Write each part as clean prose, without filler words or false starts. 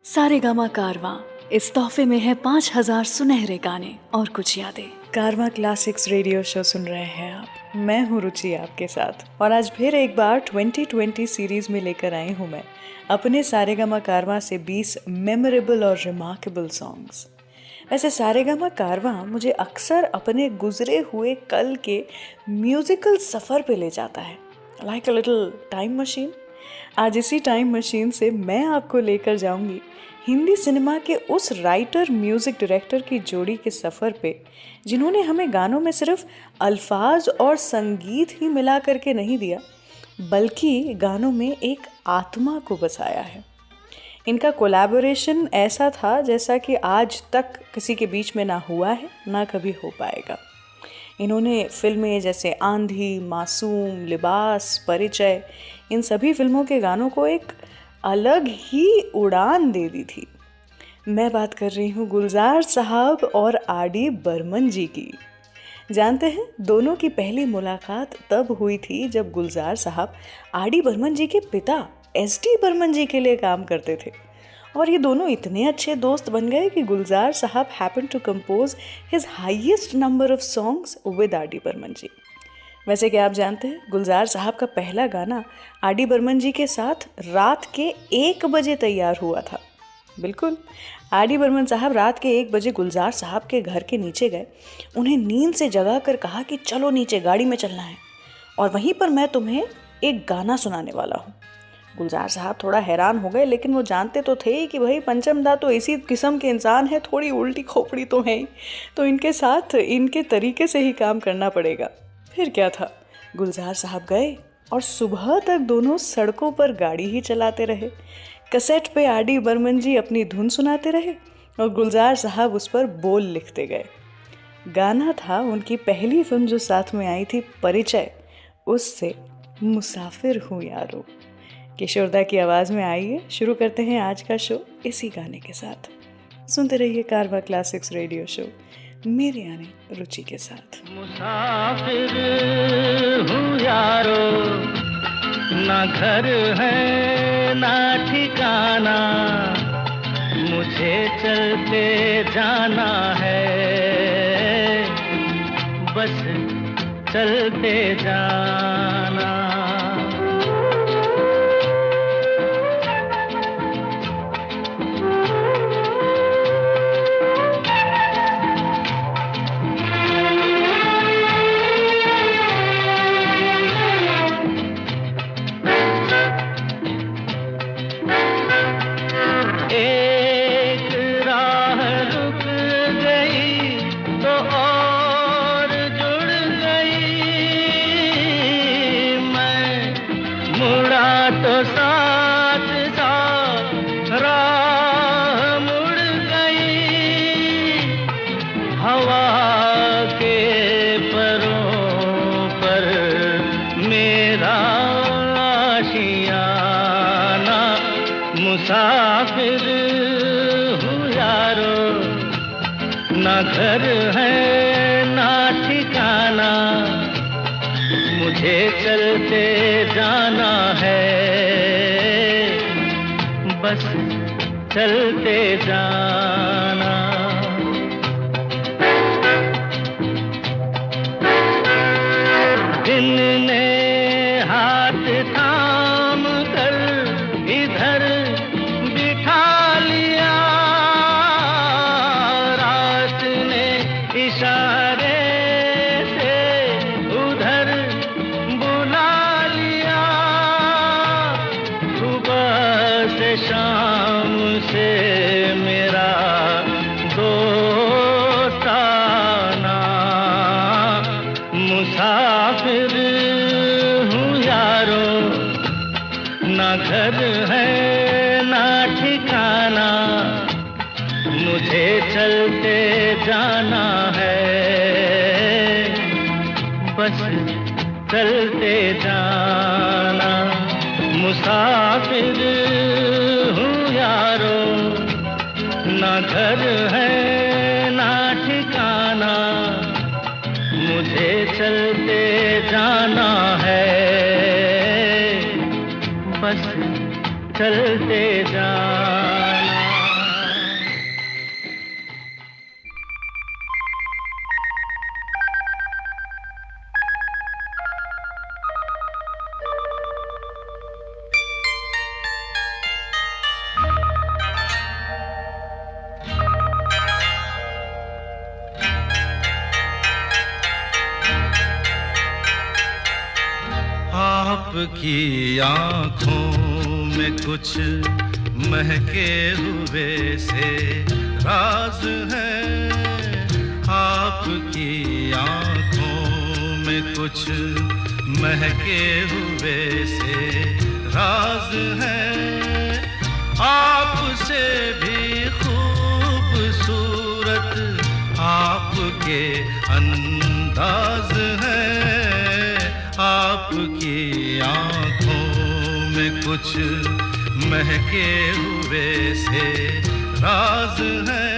सारेगामा कारवां इस तोहफे में है 5,000 सुनहरे गाने और कुछ यादें। कारवां क्लासिक्स रेडियो शो सुन रहे हैं आप। मैं हूँ रुचि आपके साथ और आज फिर एक बार 2020 सीरीज में लेकर आई हूँ मैं अपने सारेगामा कारवां से 20 मेमोरेबल और रिमार्केबल सॉन्ग्स। वैसे सारेगामा कारवां मुझे अक्सर अपने गुजरे हुए कल के म्यूजिकल सफ़र पे ले जाता है, like a little time machine. आज इसी टाइम मशीन से मैं आपको लेकर जाऊंगी हिंदी सिनेमा के उस राइटर म्यूज़िक डायरेक्टर की जोड़ी के सफ़र पे, जिन्होंने हमें गानों में सिर्फ अल्फाज और संगीत ही मिला करके नहीं दिया, बल्कि गानों में एक आत्मा को बसाया है। इनका कोलैबोरेशन ऐसा था जैसा कि आज तक किसी के बीच में ना हुआ है, ना कभी हो पाएगा। इन्होंने फिल्में जैसे आंधी, मासूम, लिबास, परिचय, इन सभी फिल्मों के गानों को एक अलग ही उड़ान दे दी थी। मैं बात कर रही हूँ गुलजार साहब और आर.डी. बर्मन जी की। जानते हैं, दोनों की पहली मुलाकात तब हुई थी जब गुलजार साहब आर.डी. बर्मन जी के पिता एस.डी. बर्मन जी के लिए काम करते थे और ये दोनों इतने अच्छे दोस्त बन गए कि गुलजार साहब happen to compose his highest number of songs with RD. Burman जी। वैसे क्या आप जानते हैं, गुलजार साहब का पहला गाना आर.डी. बर्मन जी के साथ रात के 1 बजे तैयार हुआ था। बिल्कुल, आर.डी. बर्मन साहब रात के 1 बजे गुलजार साहब के घर के नीचे गए, उन्हें नींद से जगा कर कहा कि चलो नीचे, गाड़ी में चलना है और वहीं पर मैं तुम्हें एक गाना सुनाने वाला हूँ। गुलजार साहब थोड़ा हैरान हो गए, लेकिन वो जानते तो थे कि भाई पंचम दा तो इसी किस्म के इंसान है, थोड़ी उल्टी खोपड़ी तो है ही, तो इनके साथ इनके तरीके से ही काम करना पड़ेगा। फिर क्या था, गुलजार साहब गए और सुबह तक दोनों सड़कों पर गाड़ी ही चलाते रहे। कैसेट पे आर.डी. बर्मन जी अपनी धुन सुनाते रहे और गुलजार साहब उस पर बोल लिखते गए। गाना था उनकी पहली फिल्म जो साथ में आई थी, परिचय, उससे मुसाफिर हूँ यारो। किशोरदा की आवाज़ में आइए, शुरू करते हैं आज का शो इसी गाने के साथ। सुनते रहिए कारवां क्लासिक्स रेडियो शो, मेरे यानी रुचि के साथ। मुसाफिर हूँ यारो, ना घर है ना ठिकाना, मुझे चलते जाना है, बस चलते जाना। मुसाफिर हूँ यारो, ना घर है ना ठिकाना, मुझे चलते जाना है, बस चलते जाना। दिन ने हाथ थाम कर इधर बिठा लिया, रात ने इशारे से उधर बुला लिया, सुबह से शाम से मेरा दोस्ताना। मुसाफिर हूँ यारो, ना घर है ना ठिकाना, मुझे चलते जाना है, बस चलते जाना। मुसाफिर हूँ यारो, ना घर है ना ठिकाना, मुझे चलते जाना है, बस चलते जाना। आपकी आँखों में कुछ महके हुए से राज है, आपकी आँखों में कुछ महके हुए से राज है, आपसे भी खूबसूरत आपके अंदाज है, आपकी आँखों में कुछ महके हुए से राज है।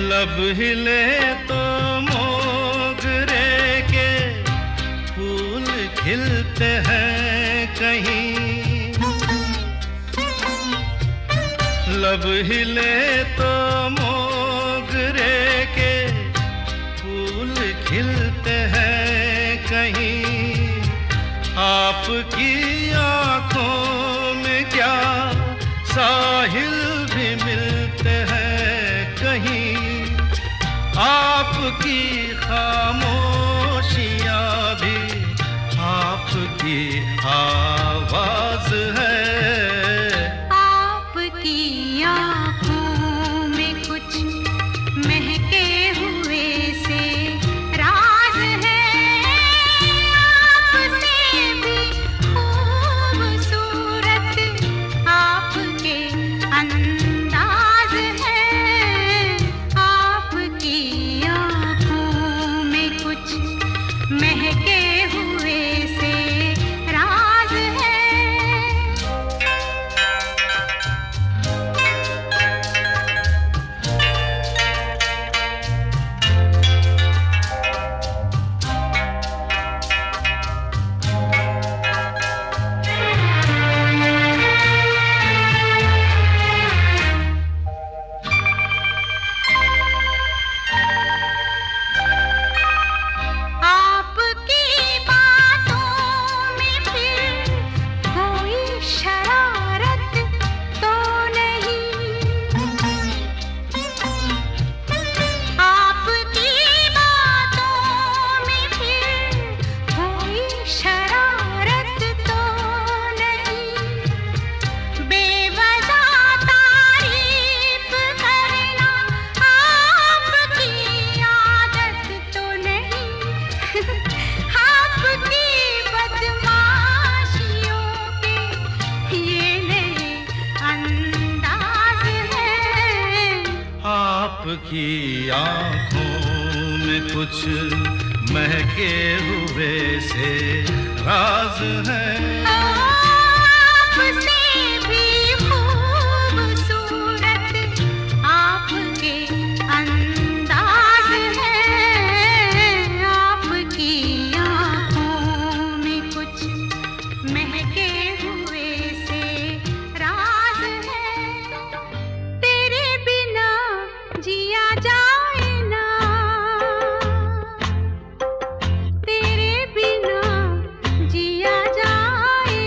लब हिले तो मोगरे के फूल खिलते हैं कहीं, लब हिले तो मोगरे के फूल खिलते हैं कहीं, आपकी आँखों में क्या साहिल भी मिलते हैं कहीं, आपकी खामोशियाँ भी आपकी आवाज है, आपकी आँखों में कुछ महके हुए से राज है, आपसे भी खूबसूरत आपके अंदाज है, आपकी आँखों में कुछ महके हुए से राज है। आपकी बातों में फिर कोई शरारत तो नहीं, आपकी बातों में फिर कोई शरारत तो नहीं, बेवजह तारीफ करना आपकी आदत तो नहीं, आपकी बदमाशियों के ये नए अंदाज है, आपकी आँखों में कुछ महके हुए से राज है, आपसे भी खूबसूरत आपके अंदाज है, आपकी आँखों में कुछ महके हुए से राज है, तेरे बिना जिया जाए ना, तेरे बिना जिया जाए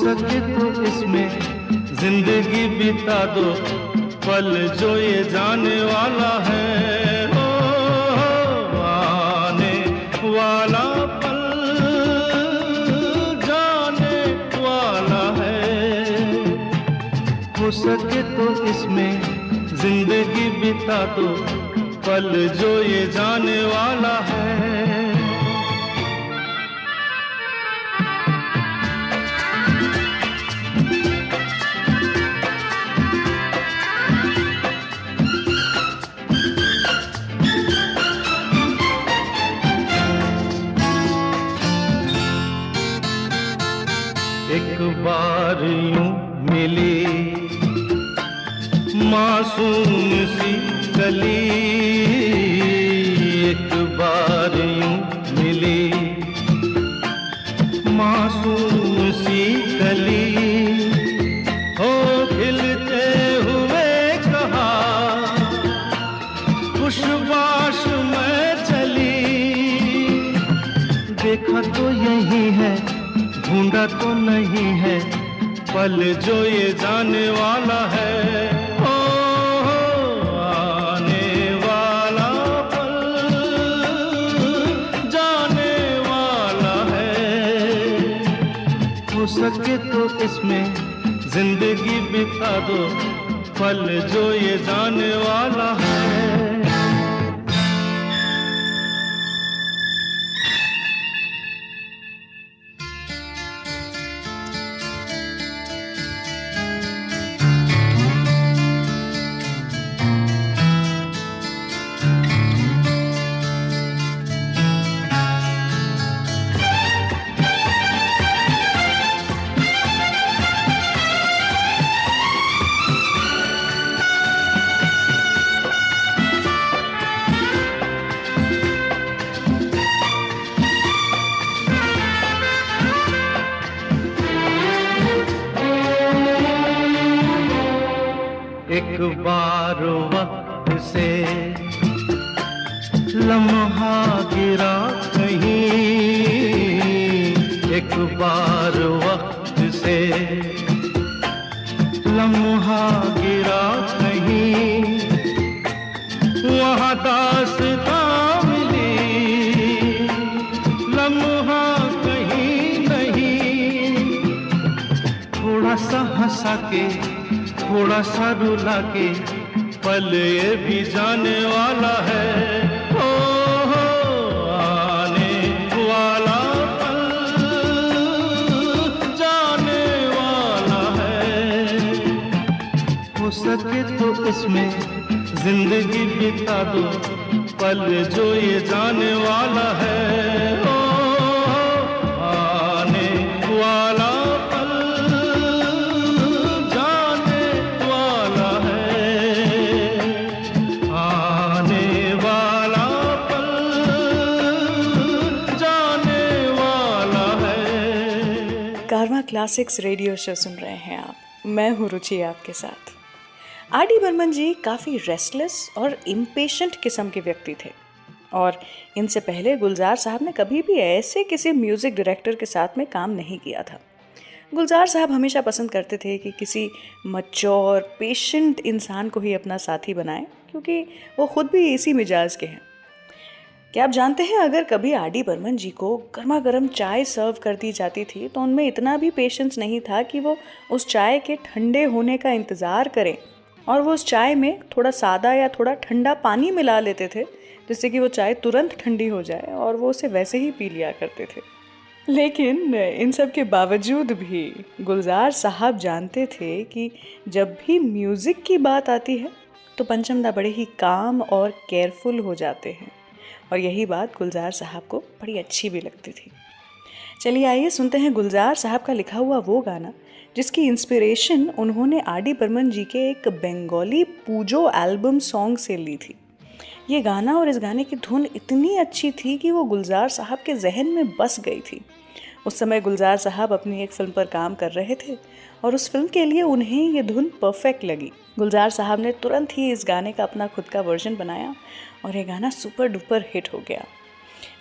सके तो इसमें जिंदगी बिता दो, पल जो ये जाने वाला है। ओ, आने वाला पल जाने वाला है। हो सके तो इसमें जिंदगी बिता दो, पल जो ये जाने वाला है। एक बार यूं मिली मासूम सी कली, एक बार यूं मिली मासूम सी कली, हो खिलते हुए कहा खुशबाश में चली। देखा तो यही है, ढूंढा तो नहीं है, पल जो ये जाने वाला है। ओ, आने वाला पल जाने वाला है। हो सके तो इसमें जिंदगी बिता दो, पल जो ये जाने वाला है। एक बार वक्त से लम्हा गिरा कहीं, एक बार वक्त से लम्हा गिरा कहीं, वहाँ दास्तां मिली लम्हा कहीं नहीं। थोड़ा थोड़ा सा हंसा के, थोड़ा सा रुला के, पल ये भी जाने वाला है। हो आने वाला पल जाने वाला है। हो सके तो इसमें जिंदगी बिता दो, पल जो ये जाने वाला है। ओ आने वाला पल जाने वाला है, आने वाला पल जाने वाला है। कारवां क्लासिक्स रेडियो शो सुन रहे हैं आप, मैं हूँ रुचि आपके साथ। आर.डी. बर्मन जी काफ़ी रेस्टलेस और इम्पेशेंट किस्म के व्यक्ति थे, और इनसे पहले गुलजार साहब ने कभी भी ऐसे किसी म्यूज़िक डायरेक्टर के साथ में काम नहीं किया था। गुलजार साहब हमेशा पसंद करते थे कि किसी मैच्योर पेशेंट इंसान को ही अपना साथी बनाएं, क्योंकि वो खुद भी इसी मिजाज के हैं। क्या आप जानते हैं, अगर कभी आर.डी. बर्मन जी को गर्मा गर्म चाय सर्व कर दी जाती थी तो उनमें इतना भी पेशेंस नहीं था कि वो उस चाय के ठंडे होने का इंतज़ार करें, और वो उस चाय में थोड़ा सादा या थोड़ा ठंडा पानी मिला लेते थे, जिससे कि वो चाय तुरंत ठंडी हो जाए और वो उसे वैसे ही पी लिया करते थे। लेकिन इन सब के बावजूद भी गुलजार साहब जानते थे कि जब भी म्यूज़िक की बात आती है तो पंचमदा बड़े ही काम और केयरफुल हो जाते हैं, और यही बात गुलजार साहब को बड़ी अच्छी भी लगती थी। चलिए आइए सुनते हैं गुलजार साहब का लिखा हुआ वो गाना जिसकी इंस्पिरेशन उन्होंने आर.डी. बर्मन जी के एक बंगाली पूजो एल्बम सॉन्ग से ली थी। ये गाना और इस गाने की धुन इतनी अच्छी थी कि वो गुलजार साहब के जहन में बस गई थी। उस समय गुलजार साहब अपनी एक फिल्म पर काम कर रहे थे और उस फिल्म के लिए उन्हें ये धुन परफेक्ट लगी। गुलजार साहब ने तुरंत ही इस गाने का अपना खुद का वर्जन बनाया और ये गाना सुपर डुपर हिट हो गया।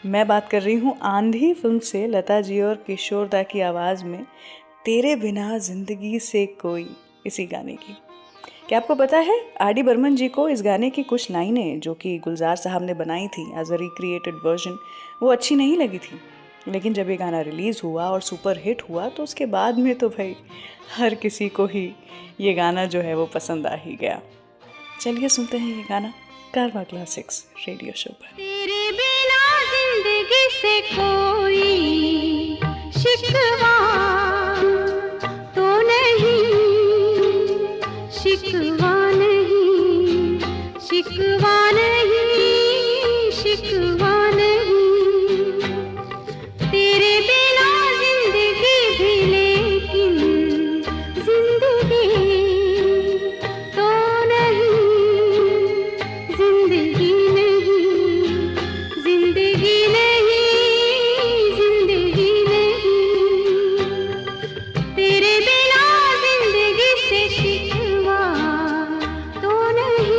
मैं बात कर रही हूँ आंधी फिल्म से लता जी और किशोर दा की आवाज़ में तेरे बिना जिंदगी से कोई, इसी गाने की। क्या आपको पता है, आर.डी. बर्मन जी को इस गाने की कुछ लाइनें जो कि गुलजार साहब ने बनाई थी एज अ रिक्रिएटेड वर्जन, वो अच्छी नहीं लगी थी। लेकिन जब ये गाना रिलीज़ हुआ और सुपर हिट हुआ तो उसके बाद में तो भाई हर किसी को ही ये गाना जो है वो पसंद आ ही गया। चलिए सुनते हैं ये गाना कारवां क्लासिक्स रेडियो शो पर। तेरे बिना जिंदगी से कोई शिकवा तो नहीं, शिकवा नहीं, शिकवा नहीं, शिकवा नहीं। तेरे बिना जिंदगी भी लेकिन जिंदगी तो नहीं, जिंदगी नहीं, जिंदगी नहीं, जिंदगी नहीं। तेरे बिना जिंदगी से शिकवा तो नहीं।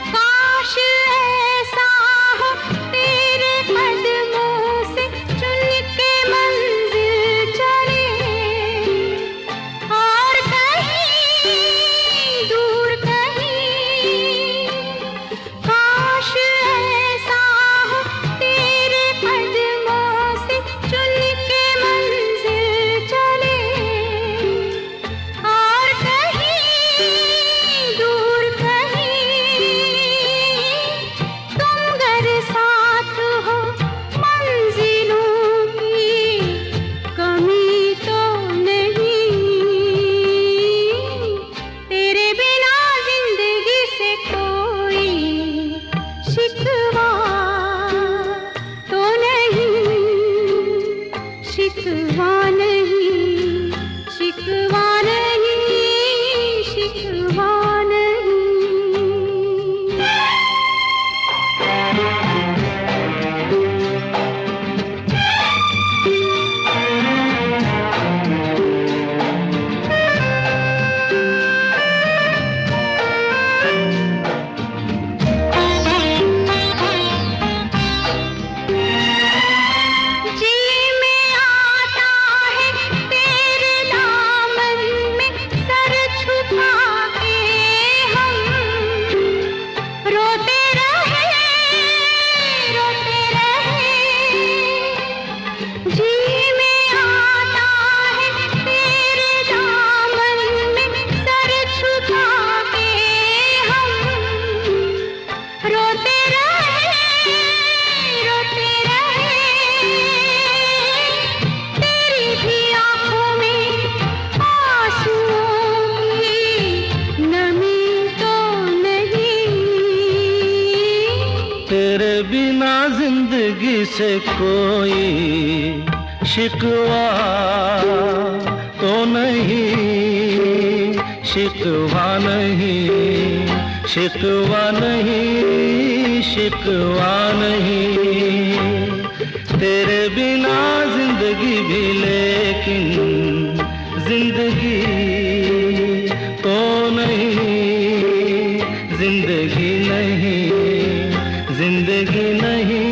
काश ऐसा हो तेरे कदमों से चुन के मंजिल चले, और कहीं दूर कहीं। काश ऐसा हो तेरे कदमों से चुन के मंजिल चले, और कहीं दूर कहीं। तुम अगर साथ हो मंजिलों की कमी तो नहीं। तेरे बिना जिंदगी से कोई शिकवा तो नहीं, शिकवा नहीं, शिकवा नहीं, शिकवा नहीं। जी में आता है से कोई शिकवा तो नहीं, शिकवा नहीं, शिकवा नहीं, शिकवा नहीं। तेरे बिना जिंदगी भी लेकिन जिंदगी तो नहीं, जिंदगी नहीं, जिंदगी नहीं,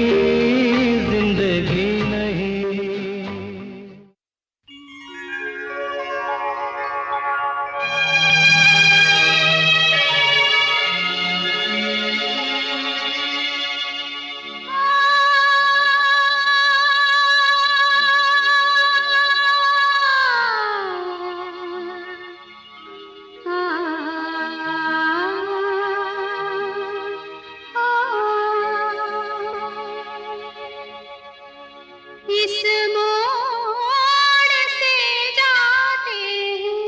जिंदगी नहीं। इस मोड़ से जाते हैं,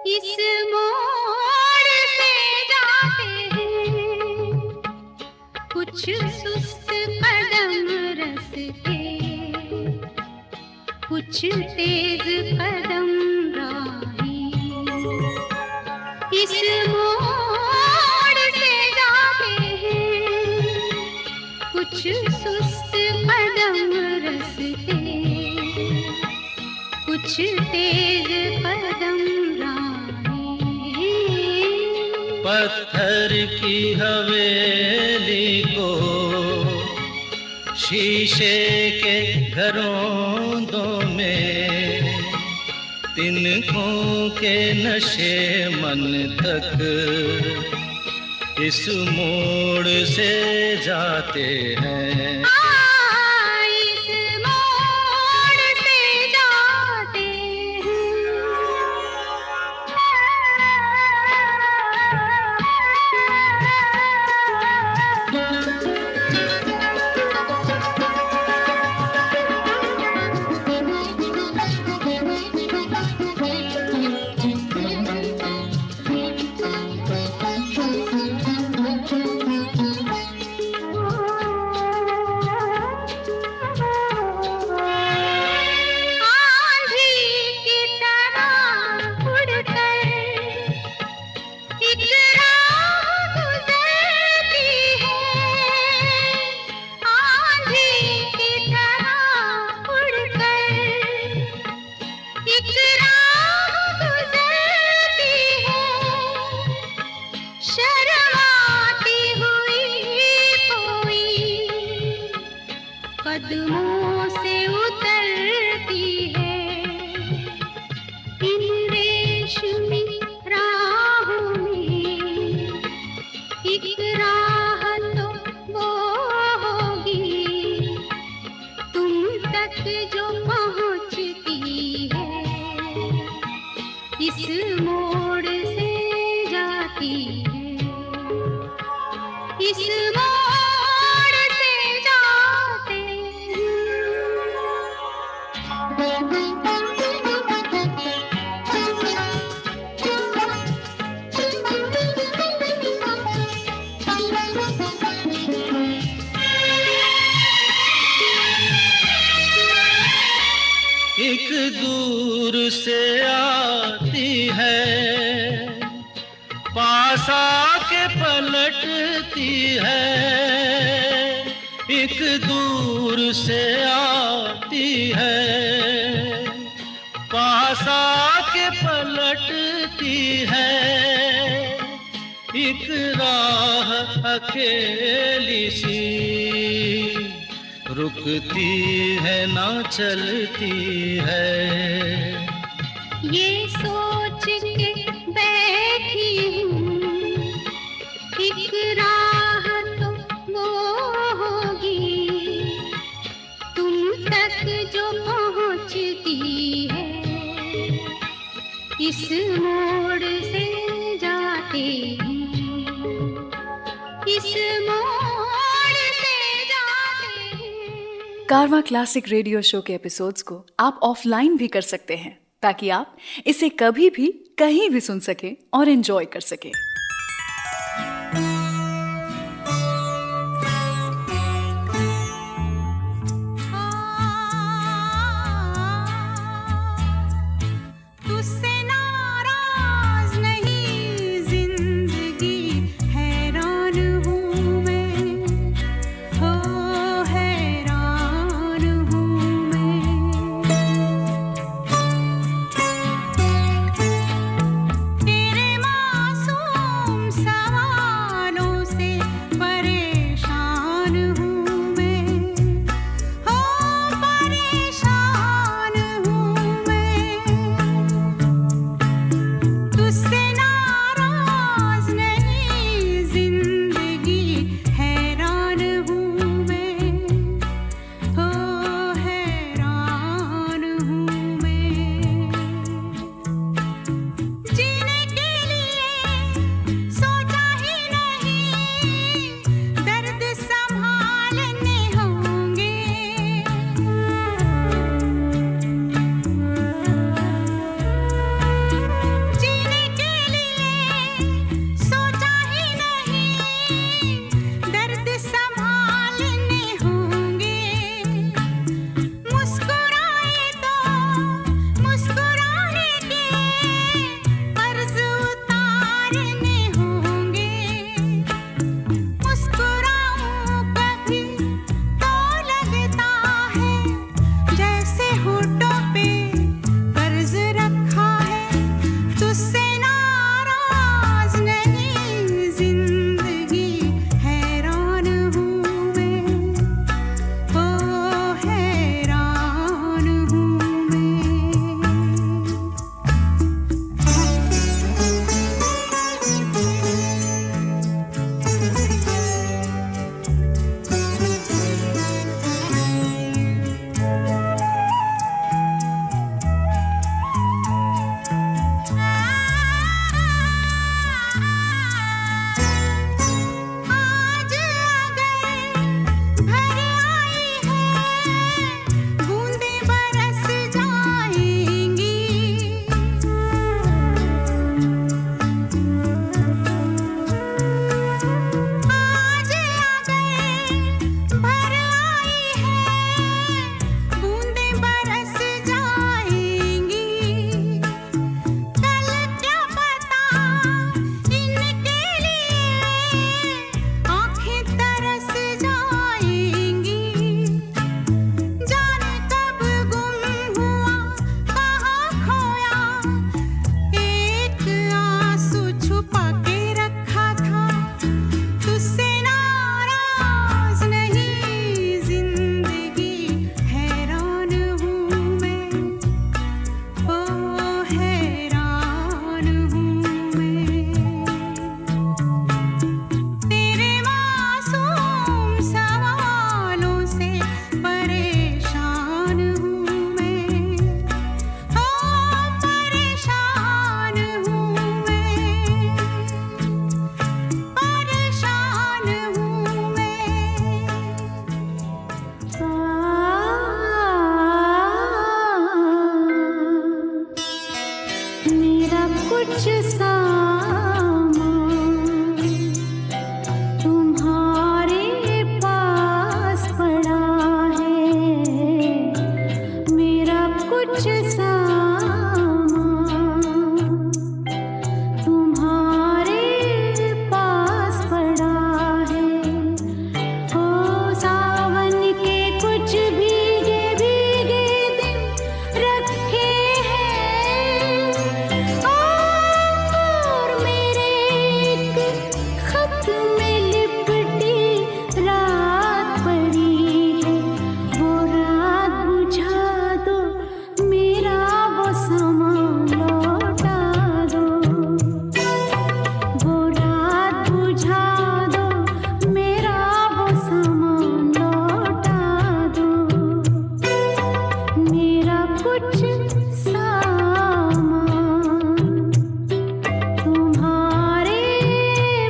इस मोड़ से जाते हैं, कुछ सुस्त कदम रस्ते, कुछ तेज कदम राही। इस मोड़ से जाते हैं, कुछ सुस्त कदम रस्ते, कुछ तेज कदम राही। पत्थर की हवेली को शीशे के घरों में, तिनकों के नशे मन तक इस मोड़ से जाते हैं। इस मोड़ से जाते कदमों से उतरती है, इन रेशमी राहों में एक राह तो वो होगी, तुम तक जो पहुंचती है, इस मोड़ से जाती है, इस मोड़ से जाते एक दूर से आती है, पास आके पलटती है। एक दूर से आती है, पास आके पलटती है। एक राह अकेली सी रुकती है ना चलती है। ये सोच के बैठी हूँ, एक राह तो वो होगी, तुम तक जो पहुँचती है, इस मोड़ से जाते हैं, इस मोड़ से जाते हैं। कारवां क्लासिक रेडियो शो के एपिसोड्स को आप ऑफलाइन भी कर सकते हैं, ताकि आप इसे कभी भी कहीं भी सुन सके और एंजॉय कर सके। कुछ तुम्हारे पास पड़ा है। ओ सावन के कुछ भीगे भीगे दिन रखे हैं, और मेरे एक खत में लिपटी रात पड़ी है। वो रात बुझा दो, मेरा वो समा लौटा दो। वो रात बुझा दो, मेरा वो समा लौटा दो। मेरा कुछ सामान तुम्हारे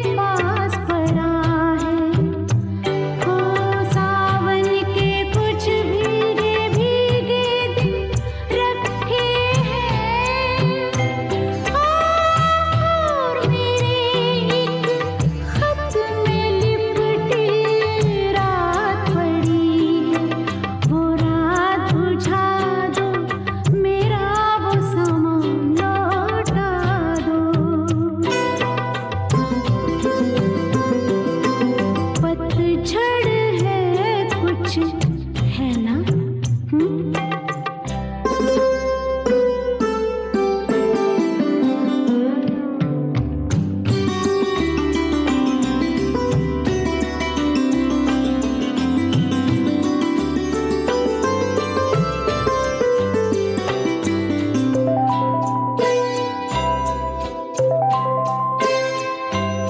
पास पड़ा है। ओ सावन के कुछ भीगे भीगे दिन रखे हैं, और मेरे एक खत में लिपटी रात पड़ी है। वो रात बुझा दो, मेरा वो समा लौटा दो। पतझड़ है कुछ, है ना?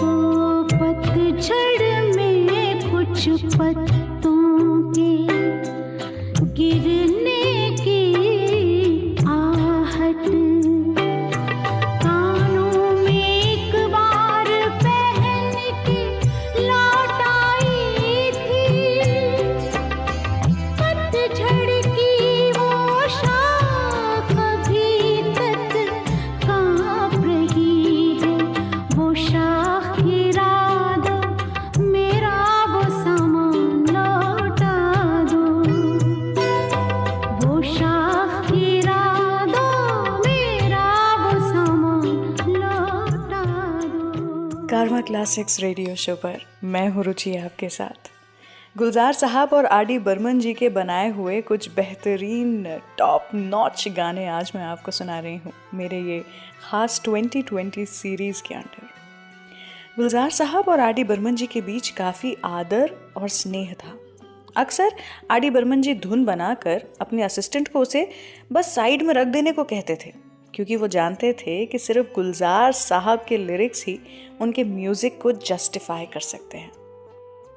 ओ पतझड़ में कुछ पत्तों के गिरने की आहट, कानों में एक बार पहन के लौट आई थी। पतझड़ की वो शाख अभी तक कांप रही है। वो शाख गिरा दो, मेरा वो सामान लौटा दो। वो शाख गिरा दो, मेरा वो सामान लौटा दो। कारवा क्लासिक्स रेडियो शो पर मैं हूँ रुचि आपके साथ। गुलजार साहब और आर डी बर्मन जी के बनाए हुए कुछ बेहतरीन टॉप नॉच गाने आज मैं आपको सुना रही हूँ मेरे ये ख़ास 2020 सीरीज़ के अंडर। गुलजार साहब और आर डी बर्मन जी के बीच काफ़ी आदर और स्नेह था। अक्सर आर डी बर्मन जी धुन बनाकर अपने असिस्टेंट को उसे बस साइड में रख देने को कहते थे, क्योंकि वो जानते थे कि सिर्फ गुलजार साहब के लिरिक्स ही उनके म्यूज़िक को जस्टिफाई कर सकते हैं।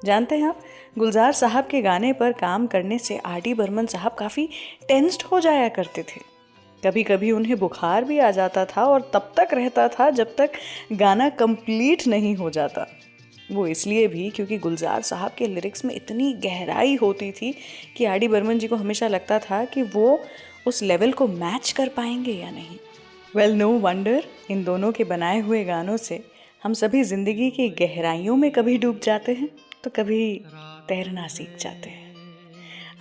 जानते हैं आप, गुलजार साहब के गाने पर काम करने से आर डी बर्मन साहब काफ़ी टेंस्ड हो जाया करते थे। कभी कभी उन्हें बुखार भी आ जाता था और तब तक रहता था जब तक गाना कंप्लीट नहीं हो जाता। वो इसलिए भी क्योंकि गुलजार साहब के लिरिक्स में इतनी गहराई होती थी कि आर डी बर्मन जी को हमेशा लगता था कि वो उस लेवल को मैच कर पाएंगे या नहीं। वेल, नो वंडर इन दोनों के बनाए हुए गानों से हम सभी ज़िंदगी की गहराइयों में कभी डूब जाते हैं तो कभी तैरना सीख जाते हैं।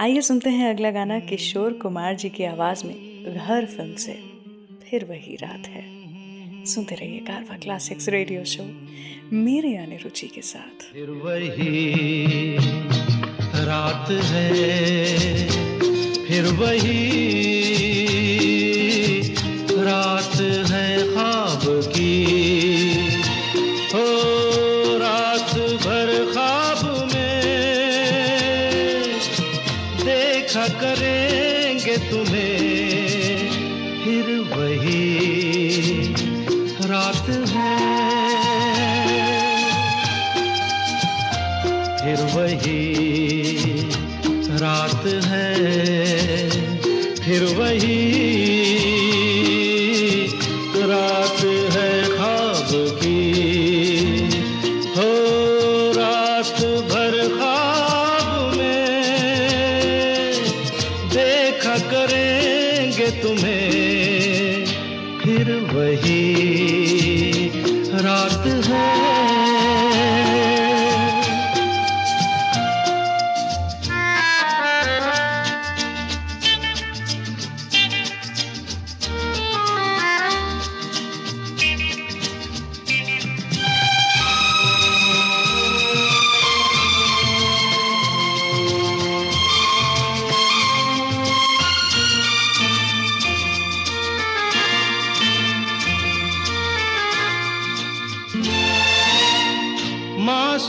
आइए सुनते हैं अगला गाना किशोर कुमार जी की आवाज़ में घर फिल्म से फिर वही रात है। सुनते रहिए कारवा क्लासिक्स रेडियो शो मेरे यानी रुचि के साथ। फिर वही रात है, फिर वही रात है ख्वाब की। हो रात भर ख्वाब में देखा करेंगे तुम्हें, फिर वही रात है, फिर वही रात है, फिर वही रात है ख्वाब की। हो रात भर ख्वाब में देखा करेंगे तुम्हें, फिर वही रात है।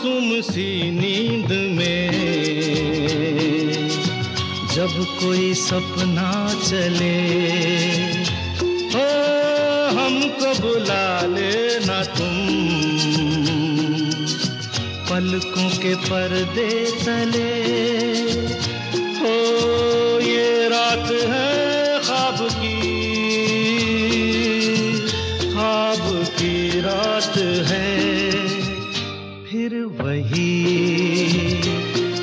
मासूम सी नींद में जब कोई सपना चले, हो हमको बुला लेना तुम पलकों के पर्दे तले। हो ये रात है ख्वाब की रात है, फिर वही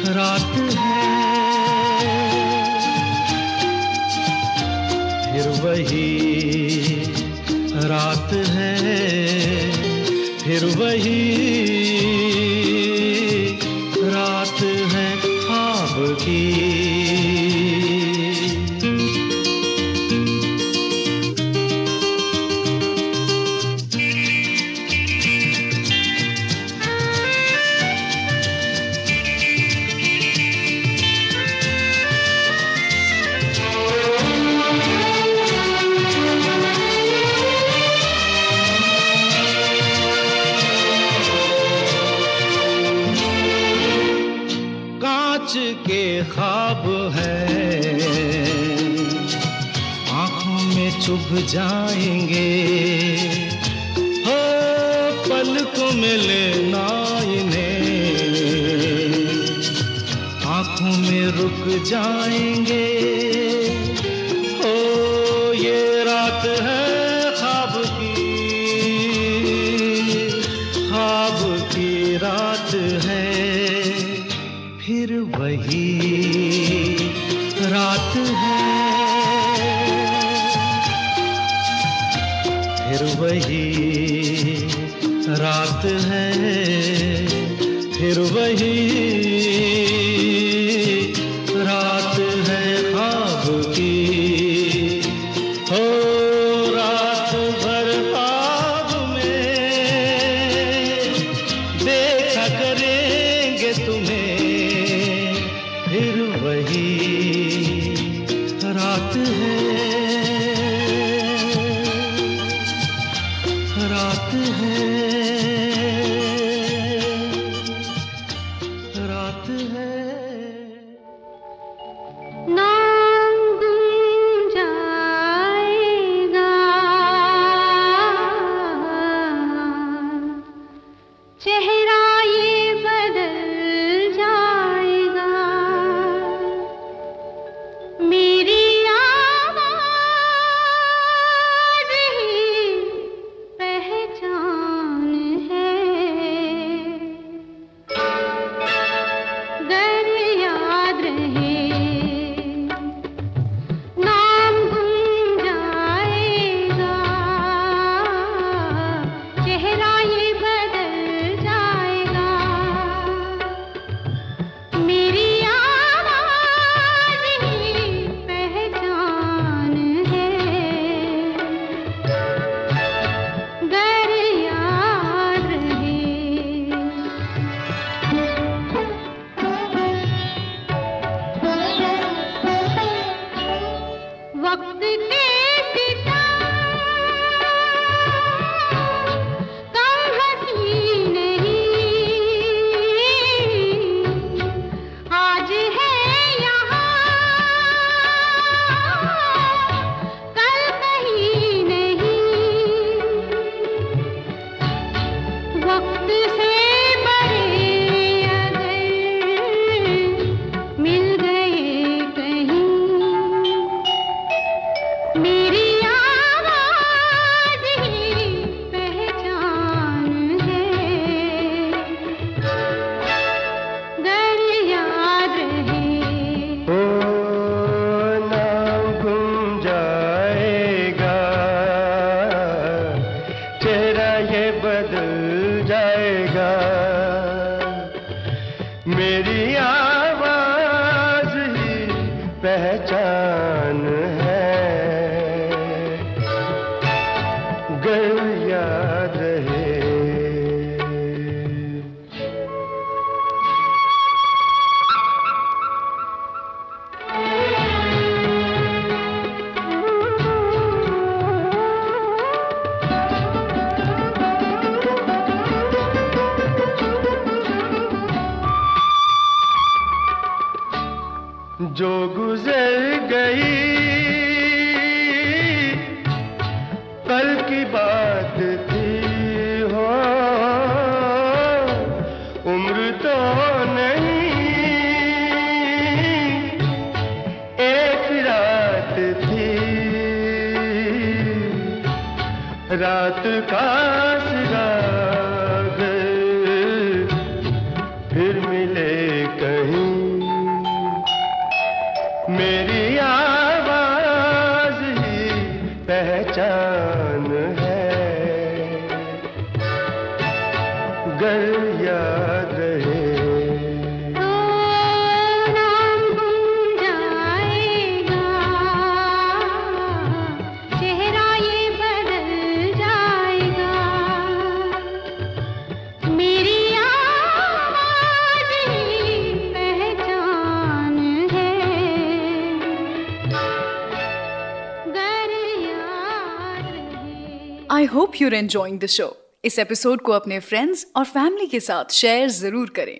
रात है, फिर वही रात है, फिर वही रात है ख्वाब की। के ख्वाब है आँखों में चुभ जाएंगे, हो पलकों में लेना इन्हें आँखों में रुक जाएंगे। हो ये रात है ख्वाब की रात है, फिर वही रात है, फिर वही रात है, फिर वही रात है ख्वाब की। हो रात भर ख्वाब में देखा करेंगे तुम्हें, फिर वही रात है, रात है, रात है। नाम गुम जाएगा, चेहरा ये बदल जाएगा, मेरी आवाज़ ही पहचान है। गर याद रहे नाम गुम जाएगा, चेहरा ये बदल जाएगा, मेरी आवाज़ ही पहचान है। गर याद रहे वक्त के सितारे कम हंसी नहीं, आज है यहाँ कल कहीं नहीं, वक्त से बड़े अगर मिल गए कहीं, मेरी आवाज़ ही पहचान है। गर याद रहे ओ नाम गुम जाएगा, चेहरा ये बदल जाएगा, मेरी आवाज़ ही पहचान है। रात का सिराग फिर मिले कहीं, मेरी आवाज ही पहचान है, गर याद रहे। तो नाम गुम जाएगा, चेहरा ये बदल जाएगा, मेरी आवाज ही पहचान है, गर याद रहे। I hope your enjoying the show. इस एपिसोड को अपने फ्रेंड्स और फैमिली के साथ शेयर जरूर करें।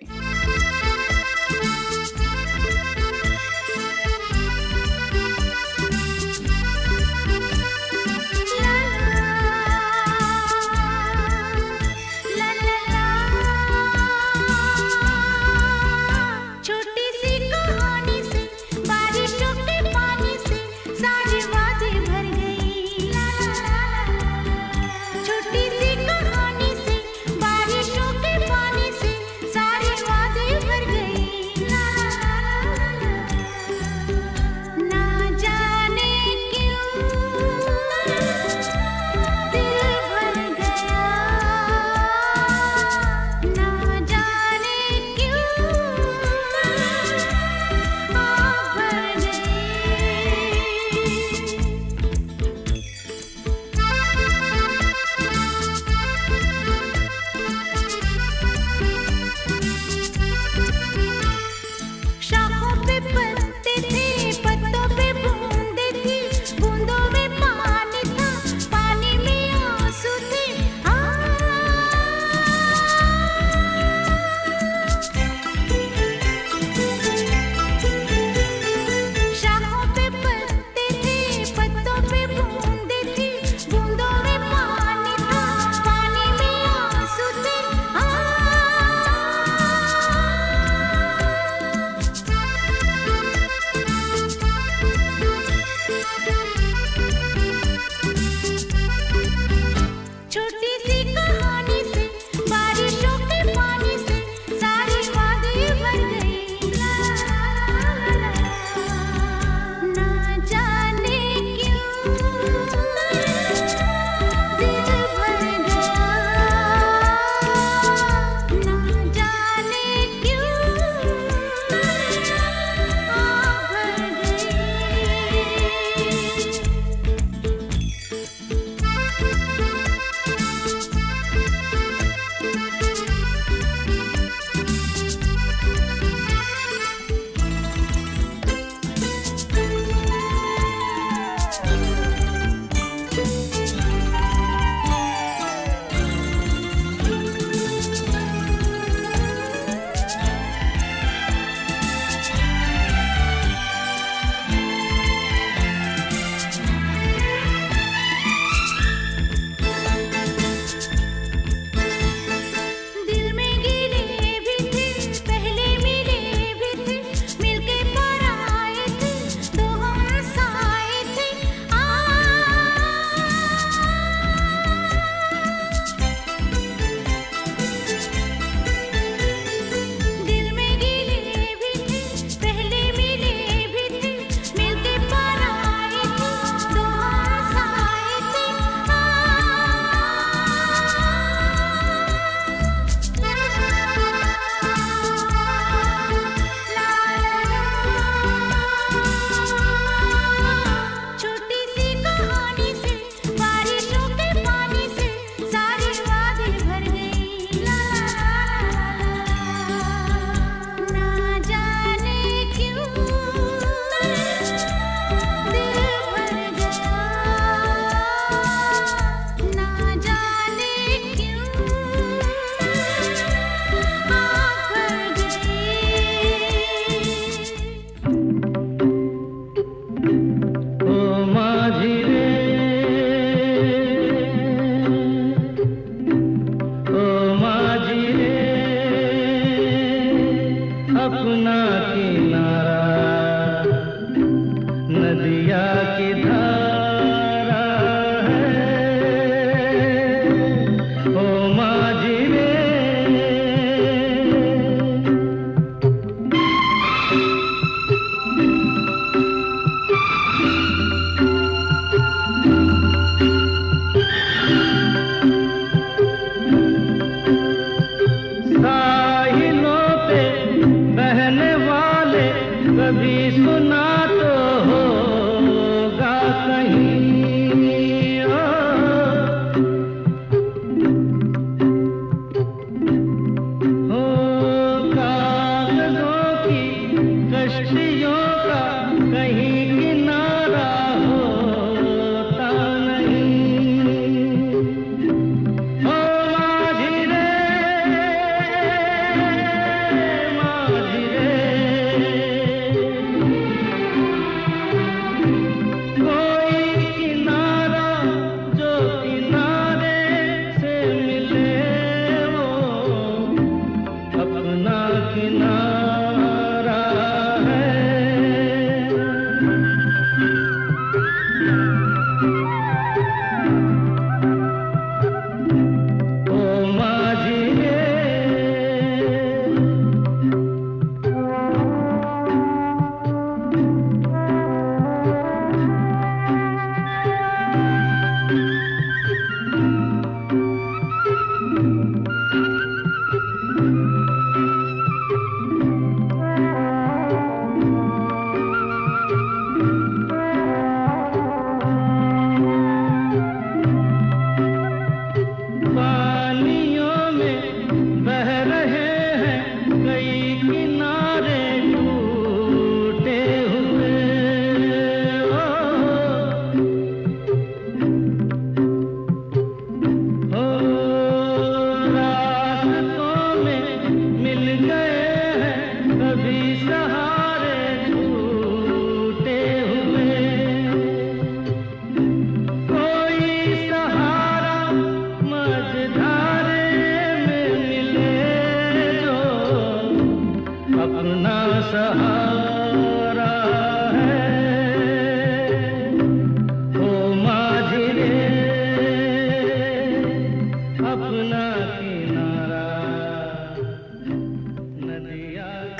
छोटी सी कहानी से, बारिशों के पानी से सारे वादे भर गई। छोटी सी कहानी से, बारिशों के पानी से सारे वादे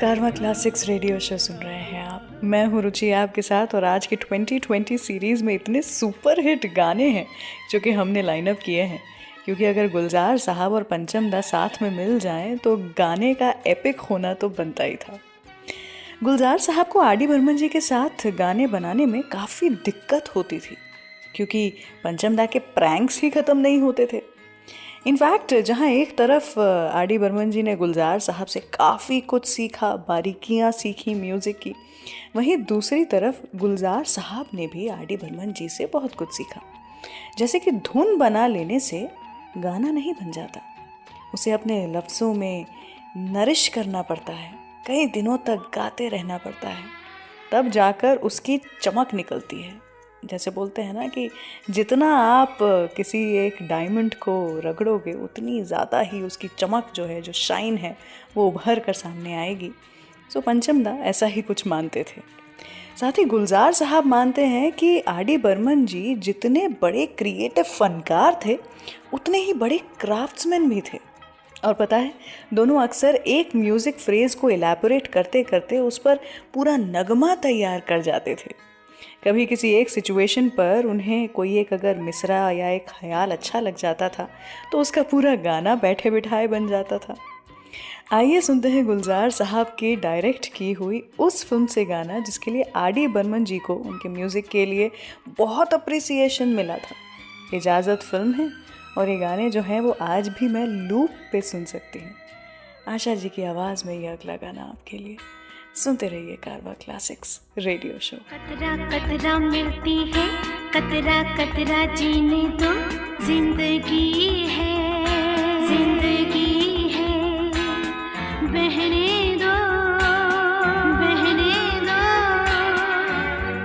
कारवा क्लासिक्स रेडियो शो सुन रहे हैं आप। मैं हूँ रुचि आपके साथ और आज की 2020 सीरीज़ में इतने सुपर हिट गाने हैं जो कि हमने लाइनअप किए हैं, क्योंकि अगर गुलजार साहब और पंचम दा साथ में मिल जाएं तो गाने का एपिक होना तो बनता ही था। गुलजार साहब को आर डी बर्मन जी के साथ गाने बनाने में काफ़ी दिक्कत होती थी, क्योंकि पंचम दा के प्रैंक्स ही ख़त्म नहीं होते थे। इनफैक्ट जहाँ एक तरफ आर डी बर्मन जी ने गुलजार साहब से काफ़ी कुछ सीखा, बारीकियाँ सीखी म्यूज़िक की, वहीं दूसरी तरफ गुलजार साहब ने भी आर डी बर्मन जी से बहुत कुछ सीखा। जैसे कि धुन बना लेने से गाना नहीं बन जाता, उसे अपने लफ्ज़ों में नरिश करना पड़ता है, कई दिनों तक गाते रहना पड़ता है, तब जाकर उसकी चमक निकलती है। जैसे बोलते हैं ना कि जितना आप किसी एक डायमंड को रगड़ोगे उतनी ज़्यादा ही उसकी चमक जो है, जो शाइन है, वो उभर कर सामने आएगी। सो पंचम दा ऐसा ही कुछ मानते थे। साथ ही गुलजार साहब मानते हैं कि आर डी बर्मन जी जितने बड़े क्रिएटिव फनकार थे उतने ही बड़े क्राफ्ट्समैन भी थे। और पता है, दोनों अक्सर एक म्यूज़िक फ्रेज़ को एलैबोरेट करते करते उस पर पूरा नगमा तैयार कर जाते थे। कभी किसी एक सिचुएशन पर उन्हें कोई एक अगर मिसरा या एक ख्याल अच्छा लग जाता था तो उसका पूरा गाना बैठे बिठाए बन जाता था। आइए सुनते हैं गुलजार साहब की डायरेक्ट की हुई उस फिल्म से गाना जिसके लिए आर डी बर्मन जी को उनके म्यूज़िक के लिए बहुत अप्रिसिएशन मिला था। इजाज़त फिल्म है और ये गाने जो हैं वो आज भी मैं लूप पे सुन सकती हूँ। आशा जी की आवाज़ में ये अगला गाना आपके लिए। सुनते रहिए कारवा क्लासिक्स रेडियो शो। कतरा कतरा मिलती है, कतरा कतरा जीने दो, जिंदगी है, जिंदगी है, बहने दो, बहने दो,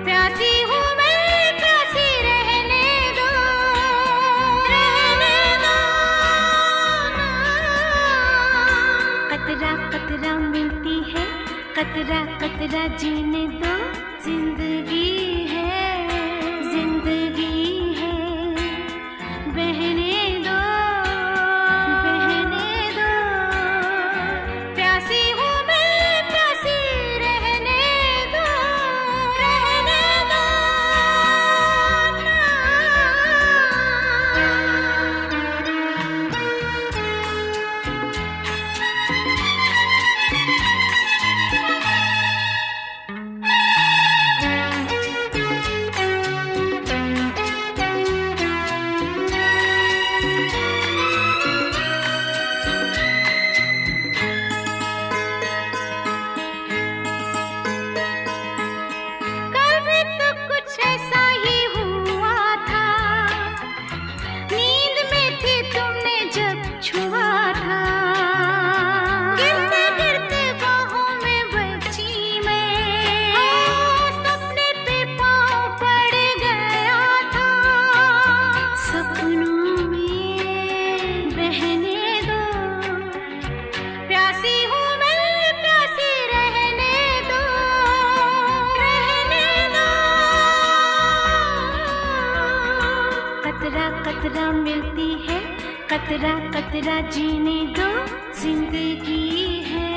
प्यासी हूँ मैं, प्यासी रहने दो, रहने दो। कतरा कतरा मिलती है, कतरा कतरा जीने दो, जिंदगी है, जिंदगी है, बहने दो, बहने दो, प्यासी हूँ मैं, प्यासी रहने दो, रहने दो। कल भी तो कुछ ऐसा ही हुआ था, नींद में थी तुमने जब छुआ था, गिरते गिरते बाहों में बची मैं, सपने पे पाँव पड़ गया था, सपनों में बहने दो, प्यासी हूँ मैं, प्यासी रहने दो, रहने दो। कतरा कतरा मिलती है, कतरा कतरा जीने दो, जिंदगी है,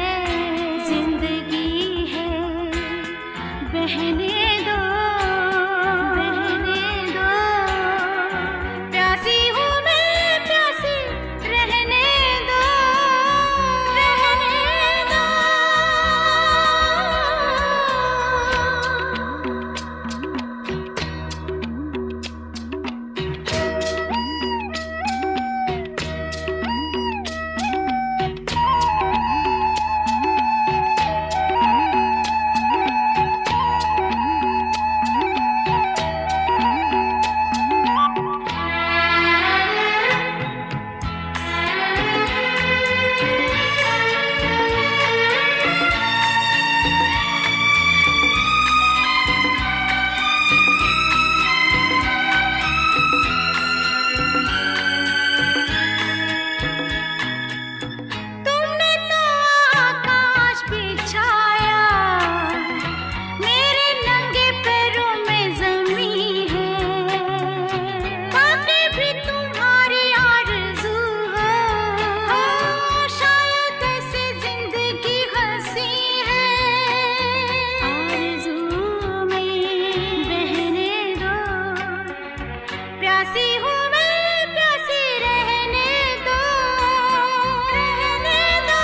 जिंदगी है, बहने दो, बहने दो, प्यासी हूँ मैं, प्यासी रहने दो, रहने दो। प्यासी हूँ मैं, प्यासी रहने दो, रहने दो।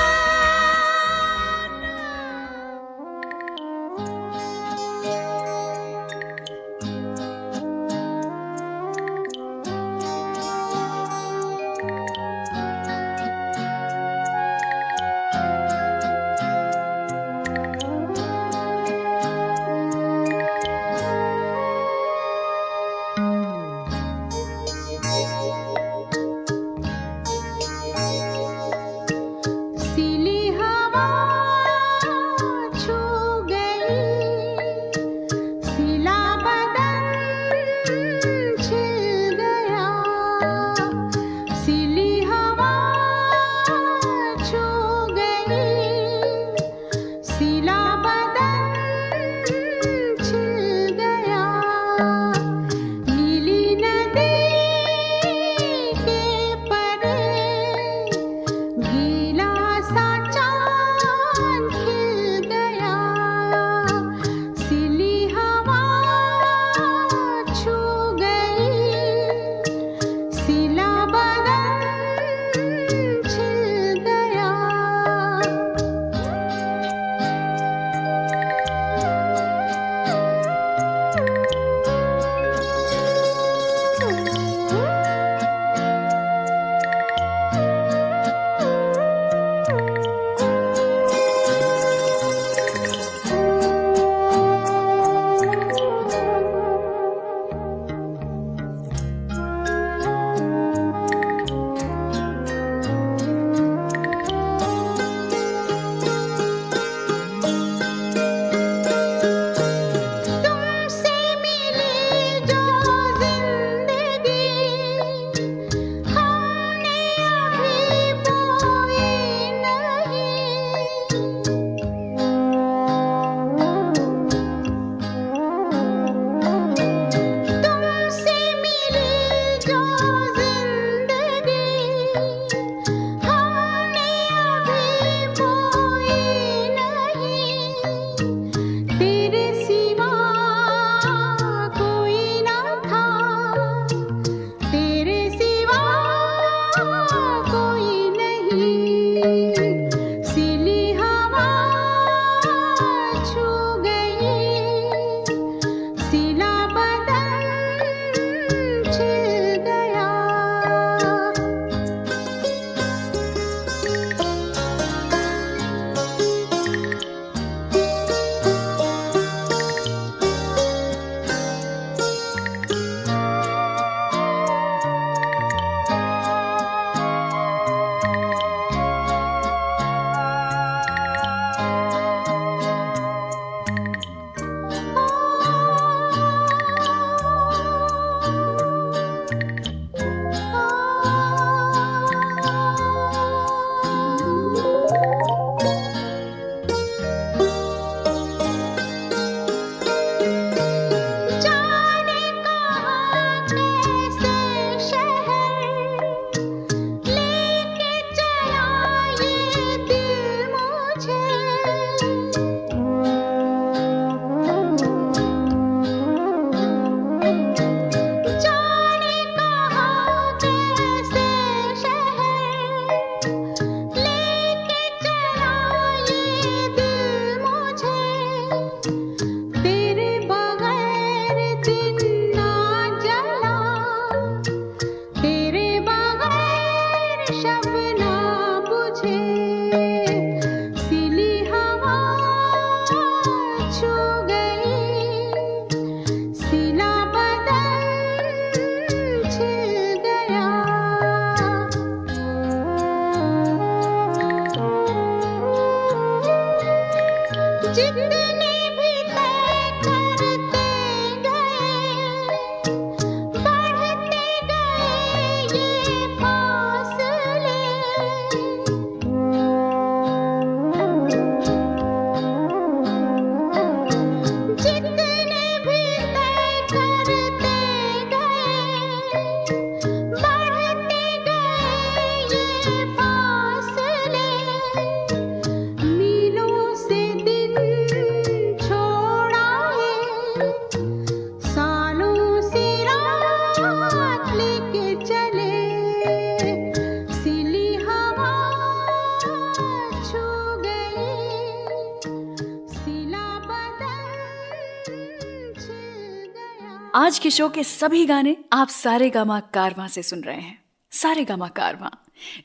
आज के शो के सभी गाने आप सारेगामा कारवां से सुन रहे हैं। सारेगामा कारवां,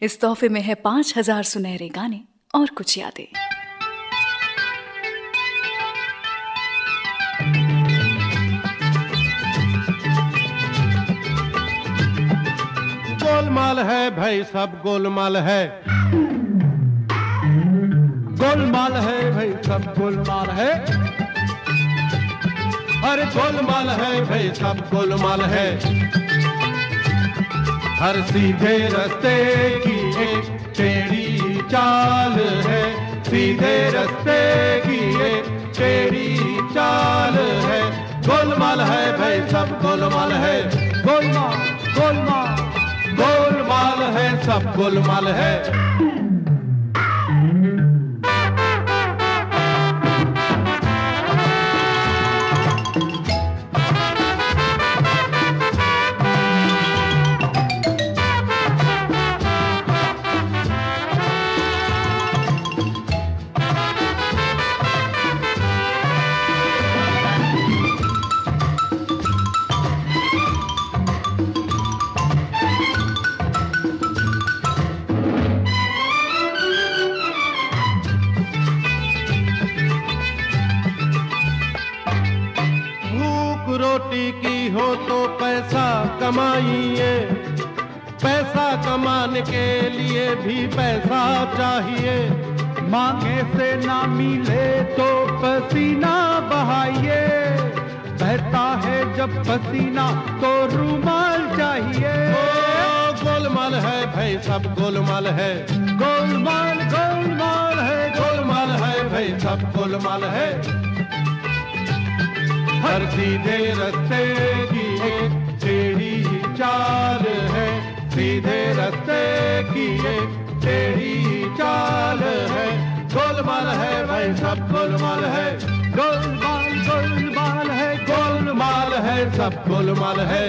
इस तोहफे में है 5000 सुनहरे गाने और कुछ यादें। गोलमाल है भाई, सब गोलमाल है। गोलमाल है भाई, सब गोलमाल है। अरे गोलमाल है भाई, सब गोलमाल है। हर सीधे रास्ते की एक टेढ़ी चाल है, सीधे रास्ते की एक टेढ़ी चाल है। गोलमाल है भाई, सब गोलमाल है। गोलमाल गोलमाल गोलमाल है, सब गोलमाल है। रोटी की हो तो पैसा कमाइए, पैसा कमाने के लिए भी पैसा चाहिए। मांगे से ना मिले तो पसीना बहाइए, बहता है जब पसीना तो रूमाल चाहिए। गोलमाल है भाई, सब गोलमाल है। गोलमाल गोलमाल है, गोलमाल है भाई, सब गोलमाल है। हर सीधे रास्ते की एक टेढ़ी चाल है, सीधे रास्ते की एक टेढ़ी चाल है। गोलमाल है भाई, सब गोलमाल है। गोलमाल गोलमाल है, गोलमाल है, सब गोलमाल है।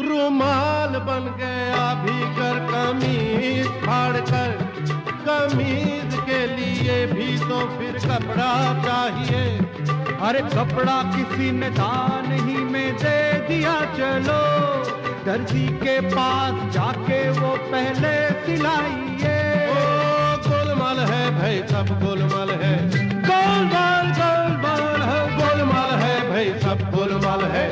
रुमाल बन गया भीतर कमीज फाड़ कर, कमीज के लिए भी तो फिर कपड़ा चाहिए। अरे कपड़ा किसी ने दान ही में दे दिया, चलो दर्जी के पास जाके वो पहले सिलाइए। गोलमाल है भाई, सब गोलमाल है। गोलमाल गोलमाल है, गोलमाल है भाई, सब गोलमाल है।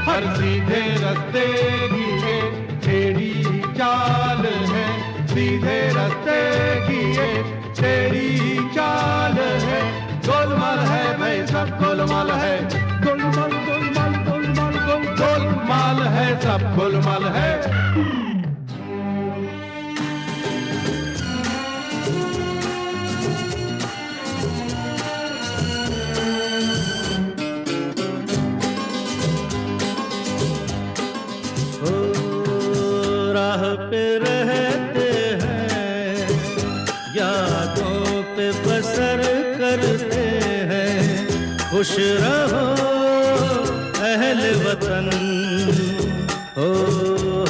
हर सीधे रास्ते की एक टेढ़ी चाल है, सीधे रास्ते की एक टेढ़ी चाल है। गोलमाल है भाई, सब गोलमाल है। गोलमाल गोलमाल गोलमाल गोलमाल है, सब गोलमाल है। राह पे रहते हैं, यादों पे बसर करते हैं। खुश रहो अहले वतन, हो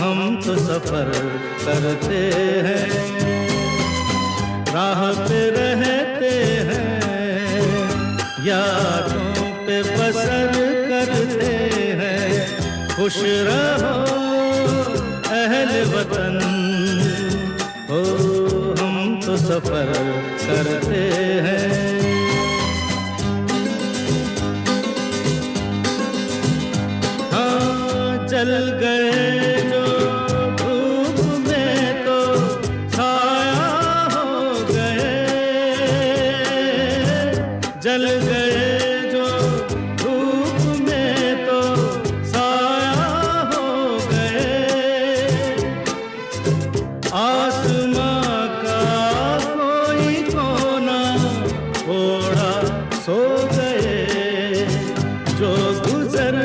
हम तो सफर करते हैं। राह पे रहते हैं, यादों पे बसर करते हैं। खुश रहो अहले वतन, हो हम तो सफर करते हैं। हाँ जल गए जो धूप में तो छाया हो गए, जल गए जो धूप में तो छाया हो गए। आसमां का कोई कोना ओढ़ा सो गए, जो गुजर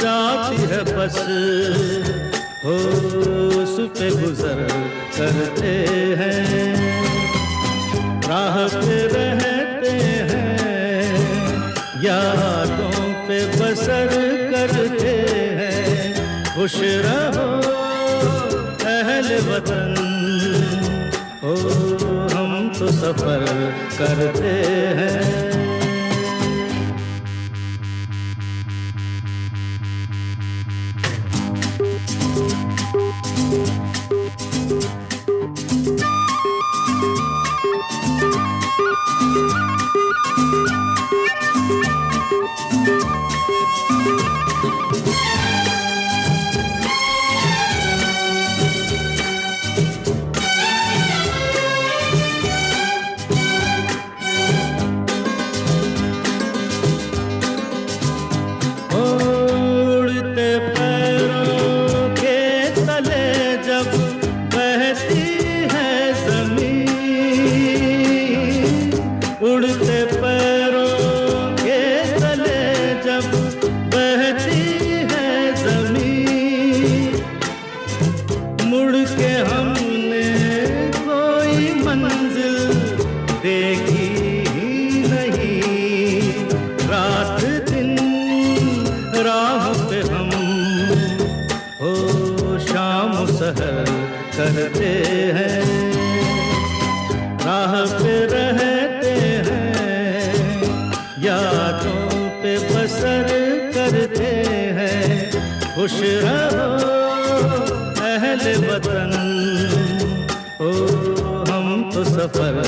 जाती है बस हो उस पे गुजर करते हैं, राह पे रहते हैं, यादों पे बसर करते हैं। खुश रहो अहल वतन, हो हम तो सफर करते हैं। करते हैं, राह पे रहते हैं, यादों पे बसर करते हैं। खुश रहो अहले वतन, हो हम तो सफर